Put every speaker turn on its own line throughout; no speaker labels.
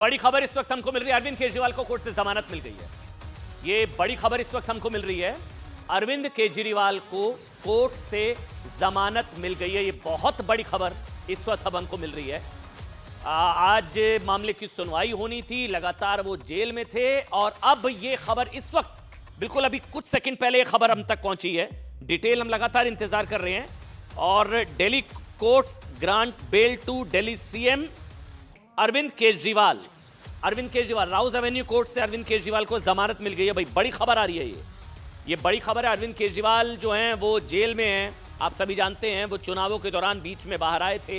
बड़ी खबर इस वक्त हमको मिल रही है, अरविंद केजरीवाल को कोर्ट से जमानत मिल गई है। ये बड़ी खबर इस वक्त हमको मिल रही है, अरविंद केजरीवाल को कोर्ट से जमानत मिल गई है। ये बहुत बड़ी खबर इस वक्त अब हमको मिल रही है। आज मामले की सुनवाई होनी थी, लगातार वो जेल में थे और अब ये खबर इस वक्त बिल्कुल अभी कुछ सेकंड पहले ये खबर हम तक पहुंची है। डिटेल हम लगातार इंतजार कर रहे हैं। और Delhi courts grant bail to Delhi CM Arvind Kejriwal Rouse Avenue court से अरविंद केजरीवाल को जमानत मिल गई है। भाई बड़ी खबर आ रही है, ये बड़ी खबर है। अरविंद केजरीवाल जो हैं वो जेल में हैं, आप सभी जानते हैं। वो चुनावों के दौरान बीच में बाहर आए थे,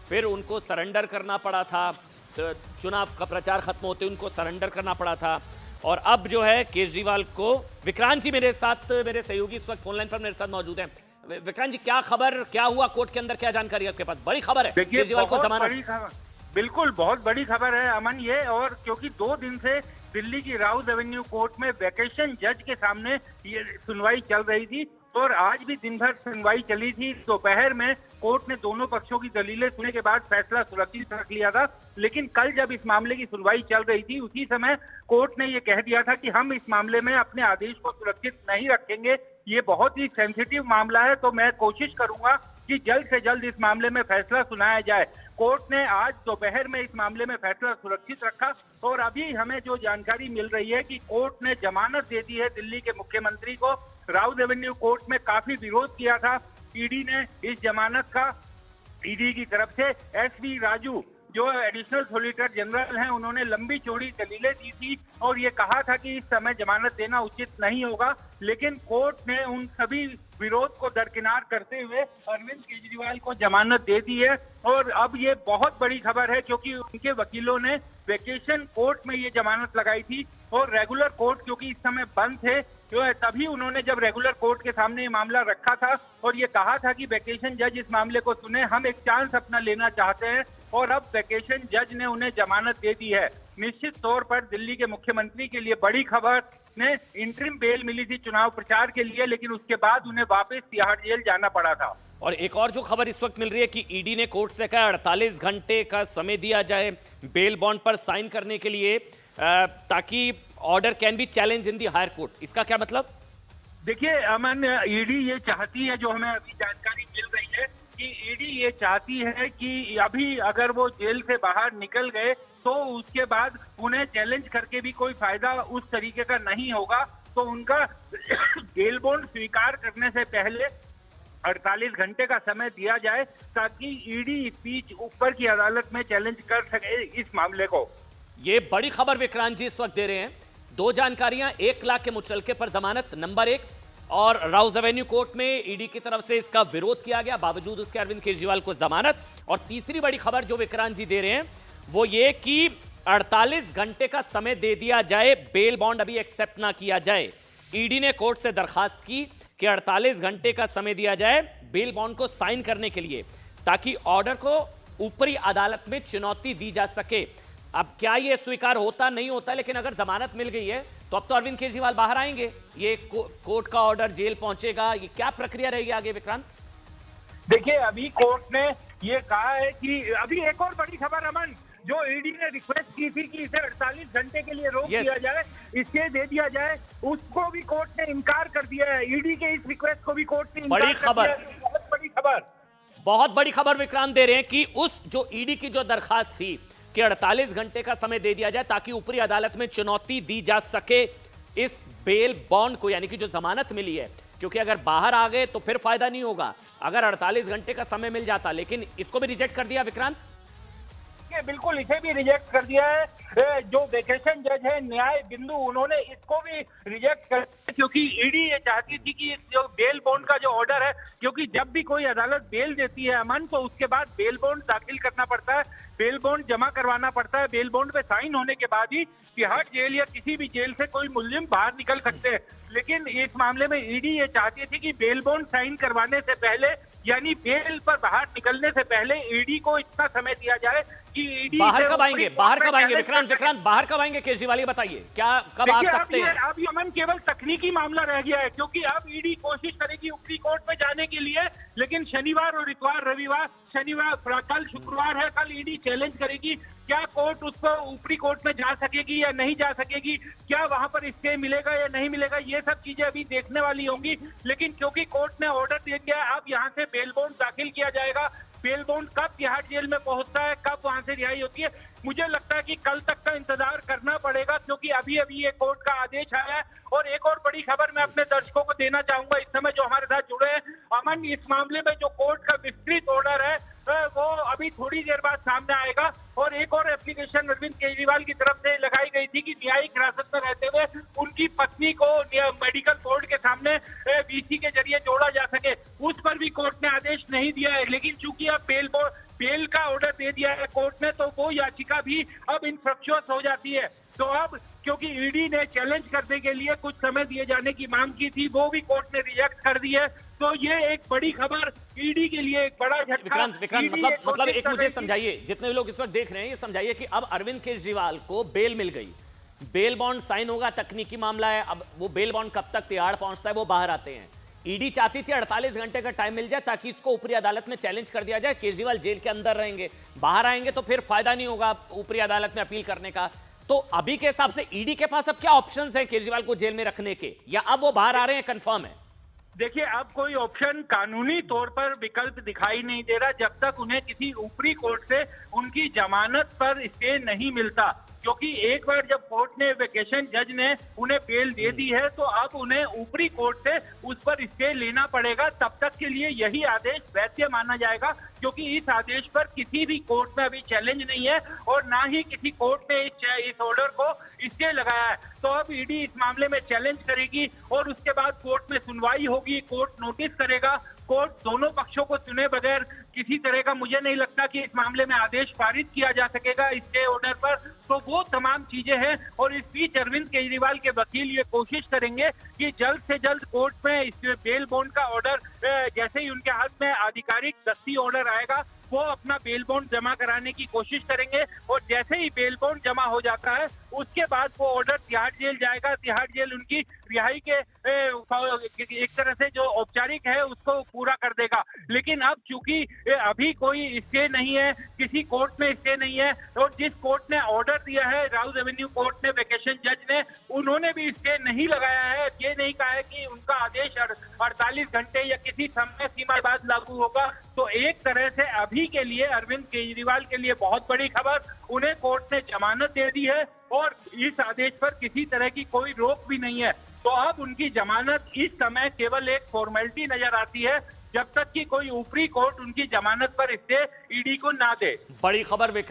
फिर उनको सरेंडर करना पड़ा था। तो चुनाव का प्रचार खत्म होते उनको सरेंडर करना पड़ा था। और अब जो है केजरीवाल को, विक्रांत जी मेरे साथ, मेरे सहयोगी इस वक्त फोनलाइन पर मेरे साथ मौजूद हैं। विक्रांत जी, क्या खबर, क्या हुआ कोर्ट के अंदर, क्या जानकारी आपके पास? बड़ी खबर है, केजरीवाल को जमानत।
बिल्कुल बहुत बड़ी खबर है अमन ये। और क्योंकि 2 दिन से दिल्ली की राउज एवेन्यू कोर्ट में वेकेशन जज के सामने ये सुनवाई चल रही थी, तो और आज भी दिन भर सुनवाई चली थी। दोपहर में कोर्ट ने दोनों पक्षों की दलीलें सुनने के बाद फैसला सुरक्षित रख लिया था। लेकिन कल जब इस मामले की सुनवाई चल रही थी, उसी समय कोर्ट ने ये कह दिया था कि हम इस मामले में अपने आदेश को सुरक्षित नहीं रखेंगे। ये बहुत ही सेंसिटिव मामला है, तो मैं कोशिश करूंगा कि जल्द से जल्द इस मामले में फैसला सुनाया जाए। कोर्ट ने आज दोपहर में इस मामले में फैसला सुरक्षित रखा और अभी हमें जो जानकारी मिल रही है कि कोर्ट ने जमानत दे दी है दिल्ली के मुख्यमंत्री को। राउज एवेन्यू कोर्ट में काफी विरोध किया था ईडी ने इस जमानत का। ईडी की तरफ से एसवी राजू जो एडिशनल सॉलिसिटर जनरल हैं, उन्होंने लंबी चौड़ी दलीलें दी थी और ये कहा था कि इस समय जमानत देना उचित नहीं होगा। लेकिन कोर्ट ने उन सभी विरोध को दरकिनार करते हुए अरविंद केजरीवाल को जमानत दे दी है। और अब ये बहुत बड़ी खबर है क्योंकि उनके वकीलों ने वेकेशन कोर्ट में ये जमानत लगाई थी और रेगुलर कोर्ट क्योंकि इस समय बंद थे, जो है तभी उन्होंने जब रेगुलर कोर्ट के सामने ये मामला रखा था और ये कहा था कि वेकेशन जज इस मामले को सुने, हम एक चांस अपना लेना चाहते हैं। और अब वेकेशन जज ने उन्हें जमानत दे दी है। निश्चित तौर पर दिल्ली के मुख्यमंत्री के लिए बड़ी खबर। ने इंटरिम बेल मिली थी चुनाव प्रचार के लिए, लेकिन उसके बाद उन्हें वापस तिहाड़ जेल जाना पड़ा था।
और एक और जो खबर इस वक्त मिल रही है कि ईडी ने कोर्ट से कहा 48 घंटे का समय दिया जाए बेल बॉन्ड पर साइन करने के लिए, ताकि order can be challenge in the higher court. इसका क्या मतलब?
देखिए अमन, ईडी ये चाहती है, जो हमें अभी जानकारी मिल रही है कि ईडी ये चाहती है कि अभी अगर वो जेल से बाहर निकल गए तो उसके बाद उन्हें चैलेंज करके भी कोई फायदा उस तरीके का नहीं होगा। तो उनका बेल बॉन्ड स्वीकार करने से पहले 48 घंटे का समय दिया जाए ताकि ईडी इस बीच ऊपर की अदालत में चैलेंज कर सके इस मामले को।
ये बड़ी खबर विक्रांत जी इस वक्त दे रहे हैं। 2 जानकारियां, 1 लाख के मुचलके पर जमानत नंबर 1, और राउज एवेन्यू कोर्ट में ईडी की तरफ से इसका विरोध किया गया, बावजूद उसके अरविंद केजरीवाल को जमानत। और तीसरी बड़ी खबर जो विक्रांत जी दे रहे हैं वो ये कि 48 घंटे का समय दे दिया जाए, बेल बॉन्ड अभी एक्सेप्ट ना किया जाए। ईडी ने कोर्ट से दरखास्त की कि 48 घंटे का समय दिया जाए बेल बॉन्ड को साइन करने के लिए, ताकि ऑर्डर को ऊपरी अदालत में चुनौती दी जा सके। अब क्या ये स्वीकार होता नहीं होता, लेकिन अगर जमानत मिल गई है तो अब तो अरविंद केजरीवाल बाहर आएंगे, ये कोर्ट का ऑर्डर जेल पहुंचेगा, ये क्या प्रक्रिया रहेगी आगे विक्रांत?
देखिए अभी कोर्ट ने ये कहा है कि अभी एक और बड़ी खबर अमन, जो ईडी ने रिक्वेस्ट की थी कि इसे 48 घंटे के लिए रोक दिया जाए, इसे दे दिया जाए, उसको भी कोर्ट ने इनकार कर दिया है। ईडी के इस रिक्वेस्ट को भी कोर्ट ने
बड़ी खबर,
बहुत बड़ी खबर,
बहुत बड़ी खबर विक्रांत दे रहे हैं कि उस जो ईडी की जो दरखास्त थी कि 48 घंटे का समय दे दिया जाए ताकि ऊपरी अदालत में चुनौती दी जा सके इस बेल बॉन्ड को, यानी कि जो जमानत मिली है। क्योंकि अगर बाहर आ गए तो फिर फायदा नहीं होगा, अगर 48 घंटे का समय मिल जाता। लेकिन इसको भी रिजेक्ट कर दिया विक्रांत।
बिल्कुल इसे भी रिजेक्ट कर दिया है। जो वेकेशन जज है न्याय बिंदु, उन्होंने इसको भी रिजेक्ट कर दिया, क्योंकि ईडी ये चाहती थी कि जो बेल बॉन्ड का जो ऑर्डर है, क्योंकि जब भी कोई अदालत बेल देती है अमन, तो उसके बाद बेल बॉन्ड दाखिल करना पड़ता है, बेल बॉन्ड जमा करवाना पड़ता है। बेल बॉन्ड पे साइन होने के बाद ही तिहाड़ जेल या किसी भी जेल से कोई मुलजिम बाहर निकल सकते हैं। लेकिन इस मामले में ईडी ये चाहती थी कि बेल बॉन्ड साइन करवाने से पहले, यानी बेल पर बाहर निकलने से पहले ईडी को इतना समय दिया जाए कि कि ईडी
बाहर कब आएंगे, बाहर कब आएंगे विक्रांत बाहर कब आएंगे केजरीवाल, ये बताइए क्या कब आ सकते हैं?
अब अमन केवल तकनीकी मामला रह गया है, क्योंकि अब ईडी कोशिश करेगी ऊपरी कोर्ट में जाने के लिए, लेकिन शनिवार और इतवार रविवार, शनिवार कल शुक्रवार है, कल ईडी चैलेंज करेगी क्या कोर्ट उसको ऊपरी कोर्ट में जा सकेगी या नहीं जा सकेगी, क्या वहां पर स्टे मिलेगा या नहीं मिलेगा, ये सब चीजें अभी देखने वाली होंगी। लेकिन क्योंकि कोर्ट ने ऑर्डर दे दिया, अब यहाँ से बेल बॉन्ड दाखिल किया जाएगा। बेल बॉन्ड कब तिहाड़ जेल में पहुंचता है, कब वहां से रिहाई होती है, मुझे लगता है कि कल तक का इंतजार करना पड़ेगा, क्योंकि अभी अभी ये कोर्ट का आदेश आया है। और एक और बड़ी खबर मैं अपने दर्शकों को देना चाहूंगा इस समय जो हमारे साथ जुड़े हैं। अमन, इस मामले में जो कोर्ट का विस्तृत ऑर्डर है वो अभी थोड़ी देर बाद सामने आएगा। और एक और एप्लीकेशन अरविंद केजरीवाल की तरफ से लगाई गई थी कि न्यायिक हिरासत में रहते हुए उनकी पत्नी को मेडिकल बोर्ड के सामने वीसी के जरिए जोड़ा जा सके, उस पर भी कोर्ट ने आदेश नहीं दिया है। लेकिन चूंकि अब बेल का ऑर्डर दे दिया है कोर्ट ने, तो वो याचिका भी अब इनफ्रक्चुअस हो जाती है। तो अब क्योंकि ईडी ने चैलेंज करने के लिए कुछ समय दिए जाने की मांग की थी, वो भी कोर्ट ने रिजेक्ट कर दी है। तो ये एक बड़ी खबर ईडी के लिए एक बड़ा झटका।
विक्रांत मतलब एक मुझे समझाइए, जितने भी लोग इस वक्त देख रहे हैं, ये समझाइए कि अब अरविंद केजरीवाल को बेल मिल गई, बेल बॉन्ड साइन होगा, तकनीकी मामला है, अब वो बेल बॉन्ड कब तक तिहाड़ पहुंचता है, वो बाहर आते हैं। ईडी चाहती थी 48 घंटे का टाइम मिल जाए ताकि इसको ऊपरी अदालत में चैलेंज कर दिया जाए। केजरीवाल जेल के अंदर रहेंगे, बाहर आएंगे तो फिर फायदा नहीं होगा ऊपरी अदालत में अपील करने का। तो अभी के हिसाब से ईडी के पास अब क्या ऑप्शंस हैं केजरीवाल को जेल में रखने के, या अब वो बाहर आ रहे हैं, कंफर्म है?
देखिए, अब कोई ऑप्शन कानूनी तौर पर विकल्प दिखाई नहीं दे रहा जब तक उन्हें किसी ऊपरी कोर्ट से उनकी जमानत पर स्टे नहीं मिलता। क्योंकि एक बार जब कोर्ट ने, वेकेशन जज ने उन्हें बेल दे दी है, तो अब उन्हें ऊपरी कोर्ट से उस पर स्टे लेना पड़ेगा। तब तक के लिए यही आदेश वैध माना जाएगा, क्योंकि इस आदेश पर किसी भी कोर्ट में अभी चैलेंज नहीं है और ना ही किसी कोर्ट ने इस ऑर्डर को स्टे लगाया है। तो अब ईडी इस मामले में चैलेंज करेगी और उसके बाद कोर्ट में सुनवाई होगी, कोर्ट नोटिस करेगा। कोर्ट दोनों पक्षों को सुने बगैर किसी तरह का, मुझे नहीं लगता कि इस मामले में आदेश पारित किया जा सकेगा स्टे ऑर्डर पर। तो वो तमाम चीजें हैं। और इस बीच अरविंद केजरीवाल के वकील ये कोशिश करेंगे कि जल्द से जल्द कोर्ट में इस बेल बॉन्ड का ऑर्डर, जैसे ही उनके हाथ में आधिकारिक दस्ती ऑर्डर आएगा, वो अपना बेल बॉन्ड जमा कराने की कोशिश करेंगे। और जैसे ही बेल बॉन्ड जमा हो जाता है, उसके बाद वो ऑर्डर तिहाड़ जेल जाएगा। तिहाड़ जेल उनकी रिहाई के एक तरह से जो औपचारिक है उसको पूरा कर देगा। लेकिन अब चूंकि अभी कोई स्टे नहीं है, किसी कोर्ट में स्टे नहीं है, और जिस कोर्ट ने ऑर्डर दिया है, राउज एवेन्यू कोर्ट ने, वेकेशन जज ने, उन्होंने भी स्टे नहीं लगाया है। ये नहीं कहा है कि उनका आदेश 48 घंटे या किसी समय सीमा बाद लागू होगा। तो एक तरह से अभी के लिए अरविंद केजरीवाल के लिए बहुत बड़ी खबर, उन्हें कोर्ट ने जमानत दे दी है और इस आदेश पर किसी तरह की कोई रोक भी नहीं है। तो अब उनकी जमानत इस समय केवल एक फॉर्मेलिटी नजर आती है, जब तक कि कोई ऊपरी कोर्ट उनकी जमानत पर स्टे ईडी को ना दे।
बड़ी खबर।